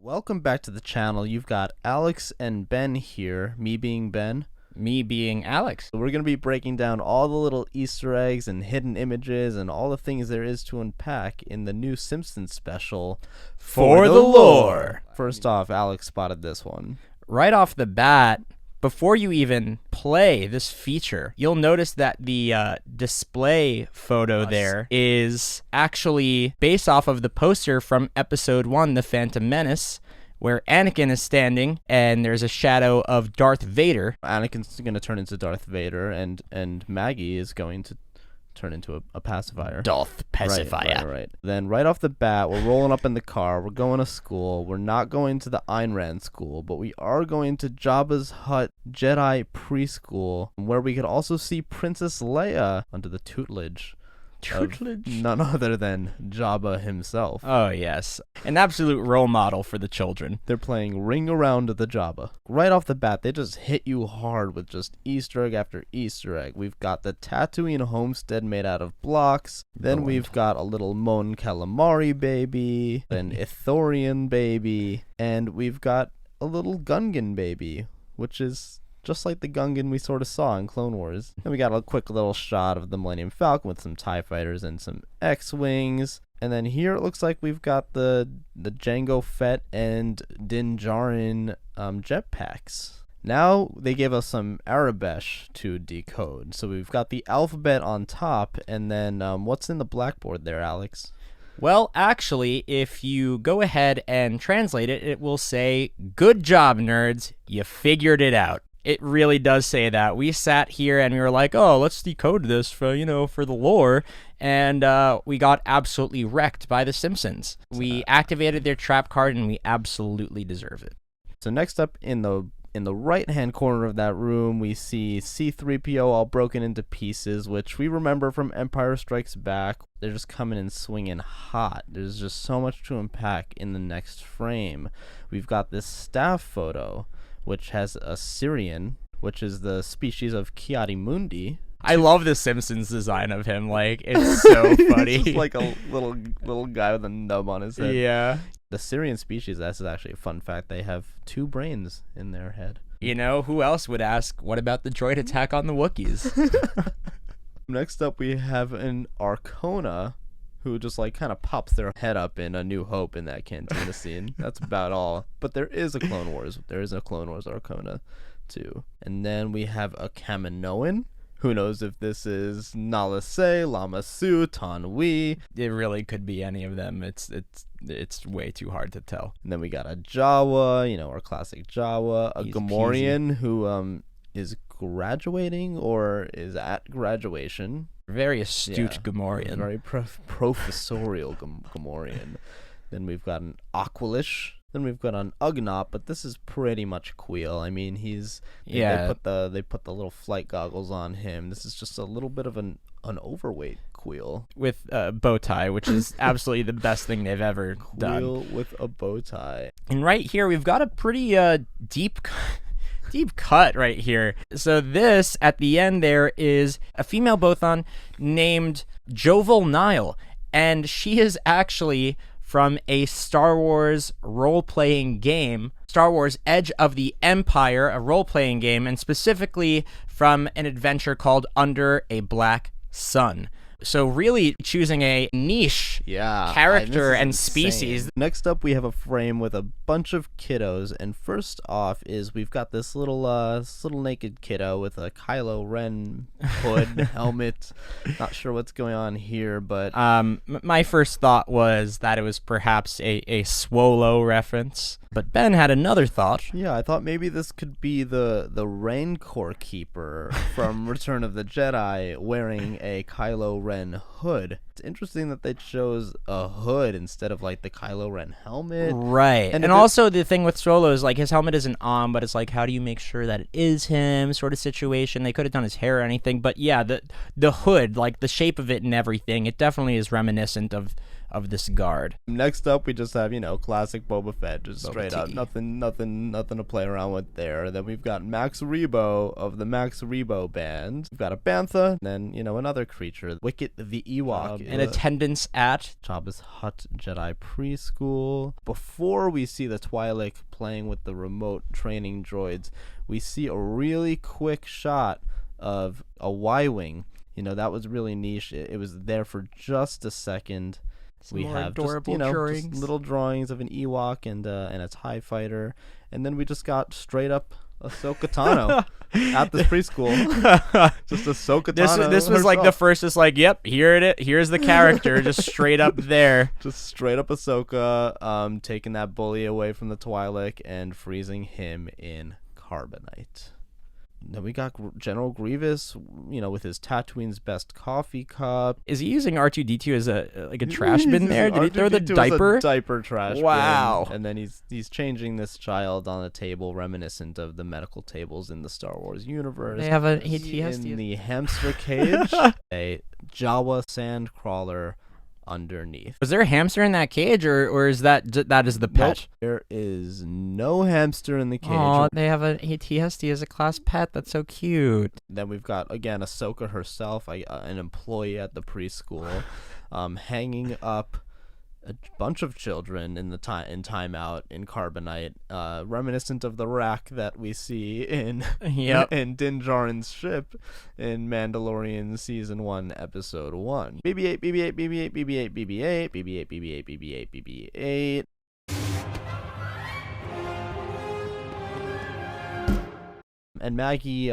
Welcome back to the channel. You've got Alex and Ben here, me being Ben. Me being Alex. We're going to be breaking down all the little Easter eggs and hidden images and all the things there is to unpack in the new Simpsons special, For the Lore. First off, Alex spotted this one. Right off the bat, before you even play this feature, you'll notice that the display photo there is actually based off of the poster from episode 1, The Phantom Menace, where Anakin is standing and there's a shadow of Darth Vader. Anakin's going to turn into Darth Vader and Maggie is going to turn into a pacifier. Darth pacifier. Right. Then right off the bat, we're rolling up in the car. We're going to school. We're not going to the Ayn Rand school, but we are going to Jabba's Hut Jedi Preschool, where we could also see Princess Leia under the tutelage of none other than Jabba himself. Oh, yes. An absolute role model for the children. They're playing Ring Around the Jabba. Right off the bat, they just hit you hard with just Easter egg after Easter egg. We've got the Tatooine homestead made out of blocks. Then we've got a little Mon Calamari baby, an Ithorian baby, and we've got a little Gungan baby, which is just like the Gungan we sort of saw in Clone Wars. And we got a quick little shot of the Millennium Falcon with some TIE fighters and some X-Wings. And then here it looks like we've got the Jango Fett and Din Djarin jetpacks. Now they give us some Arabesh to decode. So we've got the alphabet on top, and then what's in the blackboard there, Alex? Well, actually, if you go ahead and translate it, it will say, "Good job, nerds. You figured it out." It really does say that. We sat here and we were like, oh, let's decode this for the lore. And we got absolutely wrecked by the Simpsons. We activated their trap card and we absolutely deserve it. So next up in the right-hand corner of that room, we see C-3PO all broken into pieces, which we remember from Empire Strikes Back. They're just coming and swinging hot. There's just so much to unpack in the next frame. We've got this staff photo, which has a Syrian, which is the species of Kiadi-Mundi. I love the Simpsons design of him. Like, it's so funny. He's just like a little guy with a nub on his head. Yeah. The Syrian species, that's actually a fun fact. They have 2 brains in their head. You know, who else would ask, what about the droid attack on the Wookiees? Next up, we have an Arcona, who just like kind of pops their head up in A New Hope in that cantina scene. That's about all. But there is a Clone Wars. There is a Clone Wars Arcona too. And then we have a Kaminoan. Who knows if this is Nala Se, Lama Su, Tan We. It really could be any of them. It's way too hard to tell. And then we got a Jawa, our classic Jawa, a Gamorrean who is graduating or is at graduation. Very astute Gamorrean. Very professorial Gamorrean. Then we've got an Aqualish. Then we've got an Ugnaught, but this is pretty much Queel. I mean, they put the little flight goggles on him. This is just a little bit of an overweight Queel. With a bow tie, which is absolutely the best thing they've ever done. Queel with a bow tie. And right here, we've got a pretty deep cut right here. So this, at the end there, is a female Bothon named Jovel Nile. And she is actually from a Star Wars role-playing game, Star Wars Edge of the Empire, a role-playing game, and specifically from an adventure called Under a Black Sun. So really choosing a niche character and species. Next up, we have a frame with a bunch of kiddos, and first off is we've got this little naked kiddo with a Kylo Ren hood helmet. Not sure what's going on here, but my first thought was that it was perhaps a Swolo reference. But Ben had another thought. Yeah, I thought maybe this could be the Rancor Keeper from Return of the Jedi wearing a Kylo Ren hood. It's interesting that they chose a hood instead of like the Kylo Ren helmet. Right. And also the thing with Solo is like his helmet isn't on, but it's like, how do you make sure that it is him sort of situation. They could have done his hair or anything. But yeah, the hood, like the shape of it and everything, it definitely is reminiscent of of this guard. Next up, we just have, classic Boba Fett, just Boba straight up. Tea. Nothing to play around with there. Then we've got Max Rebo of the Max Rebo Band. We've got a Bantha, then, another creature, Wicket the Ewok. In attendance at Jabba's Hutt Jedi Preschool. Before we see the Twi'lek playing with the remote training droids, we see a really quick shot of a Y-Wing. That was really niche. It was there for just a second. we have adorable drawings. Just little drawings of an Ewok and a TIE fighter. And then we just got straight up Ahsoka Tano at this preschool. Just Ahsoka Tano. This was like the first, just like, yep, here's the character, just straight up there. Just straight up Ahsoka, taking that bully away from the Twi'lek and freezing him in carbonite. Then we got General Grievous, with his Tatooine's best coffee cup. Is he using R2-D2 as a trash bin there? Did he throw the diaper? A diaper trash wow. bin. And then he's changing this child on a table reminiscent of the medical tables in the Star Wars universe. They have a in the hamster cage, a Jawa sand crawler underneath. Was there a hamster in that cage, or is that is the pet? Nope, there is no hamster in the cage. Oh, they have a ATSD as a class pet. That's so cute. Then we've got, again, Ahsoka herself, an employee at the preschool, hanging up a bunch of children in timeout in carbonite, reminiscent of the rack that we see in Din Djarin's ship in Mandalorian Season 1, Episode 1. BB-8, BB-8, BB-8, BB-8, BB-8, BB-8, BB-8, BB-8, BB-8. And Maggie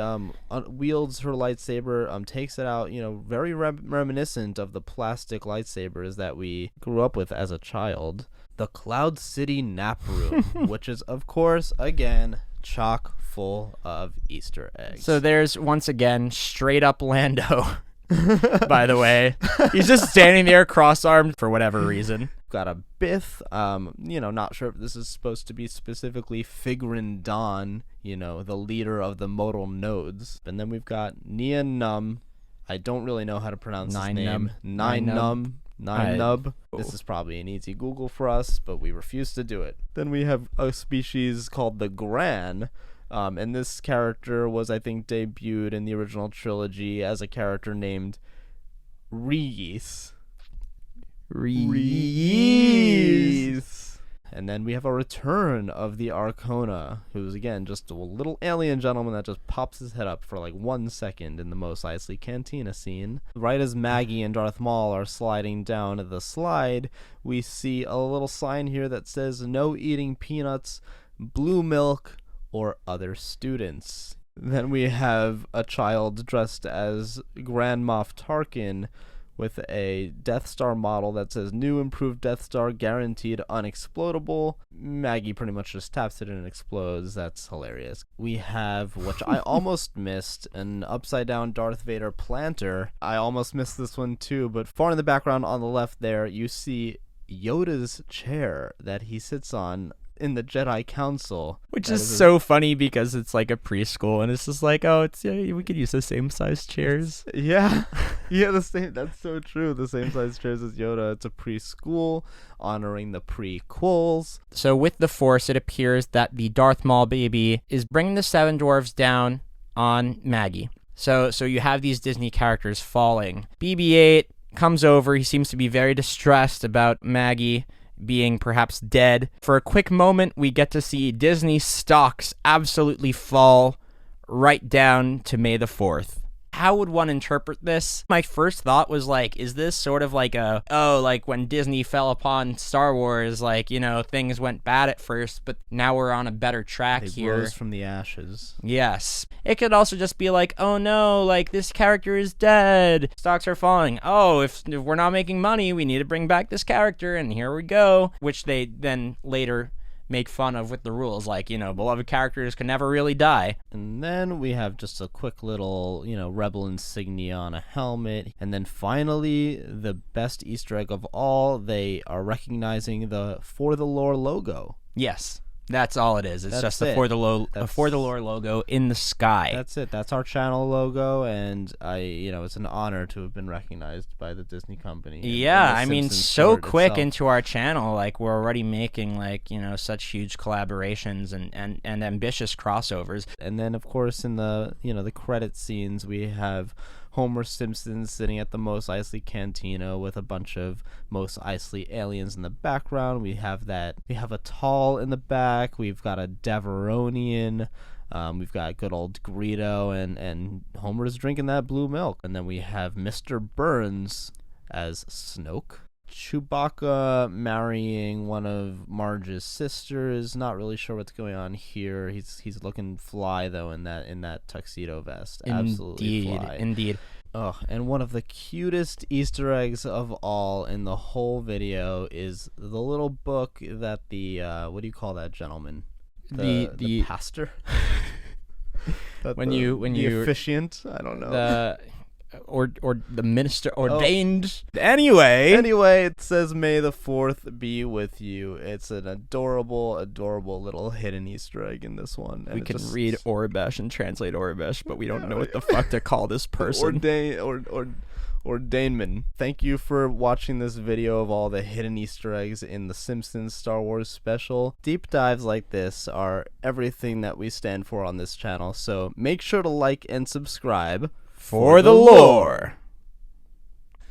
wields her lightsaber, takes it out, very reminiscent of the plastic lightsabers that we grew up with as a child. The Cloud City Nap Room, which is, of course, again, chock full of Easter eggs. So there's, once again, straight up Lando, by the way. He's just standing there cross-armed for whatever reason. Got a Bith, not sure if this is supposed to be specifically Figrin Dawn, the leader of the modal nodes. And then we've got Nia Num. I don't really know how to pronounce his name. Nine Nub. This is probably an easy Google for us, but we refuse to do it. Then we have a species called the Gran. And this character was, I think, debuted in the original trilogy as a character named Reese. And then we have a return of the Arcona, who's, again, just a little alien gentleman that just pops his head up for like 1 second in the Mos Eisley Cantina scene. Right as Maggie and Darth Maul are sliding down the slide, we see a little sign here that says, "No eating peanuts, blue milk, or other students." Then we have a child dressed as Grand Moff Tarkin, with a Death Star model that says "New improved Death Star guaranteed unexplodable." Maggie pretty much just taps it and it explodes. That's hilarious. We have, which I almost missed, an upside down Darth Vader planter. I almost missed this one too, but far in the background on the left there, you see Yoda's chair that he sits on in the Jedi Council, which is so funny because it's like a preschool and it's just like, we could use the same size chairs. The same. That's so true. The same size chairs as Yoda. It's a preschool honoring the prequels. So with the Force, it appears that the Darth Maul baby is bringing the Seven Dwarves down on Maggie. So you have these Disney characters falling. BB-8 comes over. He seems to be very distressed about Maggie being perhaps dead. For a quick moment, we get to see Disney stocks absolutely fall right down to May the 4th. How would one interpret this? My first thought was like, is this sort of like like when Disney fell upon Star Wars, things went bad at first, but now we're on a better track here. They rose from the ashes. Yes. It could also just be like, oh no, this character is dead. Stocks are falling. Oh, if we're not making money, we need to bring back this character, and here we go. Which they then later make fun of with the rules, beloved characters can never really die. And then we have just a quick little, rebel insignia on a helmet. And then finally, the best Easter egg of all, they are recognizing the For the Lore logo. Yes. That's all it is. It's That's just the it. For the Lore logo in the sky. That's it. That's our channel logo, and it's an honor to have been recognized by the Disney company. Yeah, and I mean, Simpsons so story quick itself. into our channel, like we're already making such huge collaborations and ambitious crossovers. And then, of course, in the the credit scenes, we have Homer Simpson sitting at the Mos Eisley Cantina with a bunch of Mos Eisley aliens in the background. We have a Tall in the back. We've got a Deveronian. We've got good old Greedo, and Homer's drinking that blue milk. And then we have Mr. Burns as Snoke. Chewbacca marrying one of Marge's sisters. Not really sure what's going on here. He's looking fly though in that tuxedo vest. Absolutely fly. Indeed. Oh, and one of the cutest Easter eggs of all in the whole video is the little book that the what do you call that gentleman? The pastor. when the you officiant. I don't know. Or the minister ordained. Anyway, it says May the 4th be with you. It's an adorable little hidden Easter egg in this one. And we can read Aurebesh and translate Aurebesh, but we don't know what the fuck to call this person. Ordainman. Thank you for watching this video of all the hidden Easter eggs in the Simpsons Star Wars special. Deep dives like this are everything that we stand for on this channel, so make sure to like and subscribe. For the lore.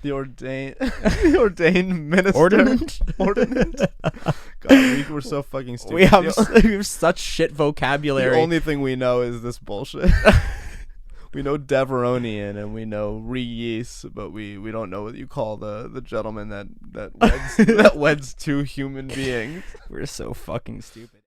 The ordained minister. Ordinance? God, we're so fucking stupid. We have such shit vocabulary. The only thing we know is this bullshit. We know Deveronian and we know Reese, but we don't know what you call the gentleman that weds two human beings. We're so fucking stupid.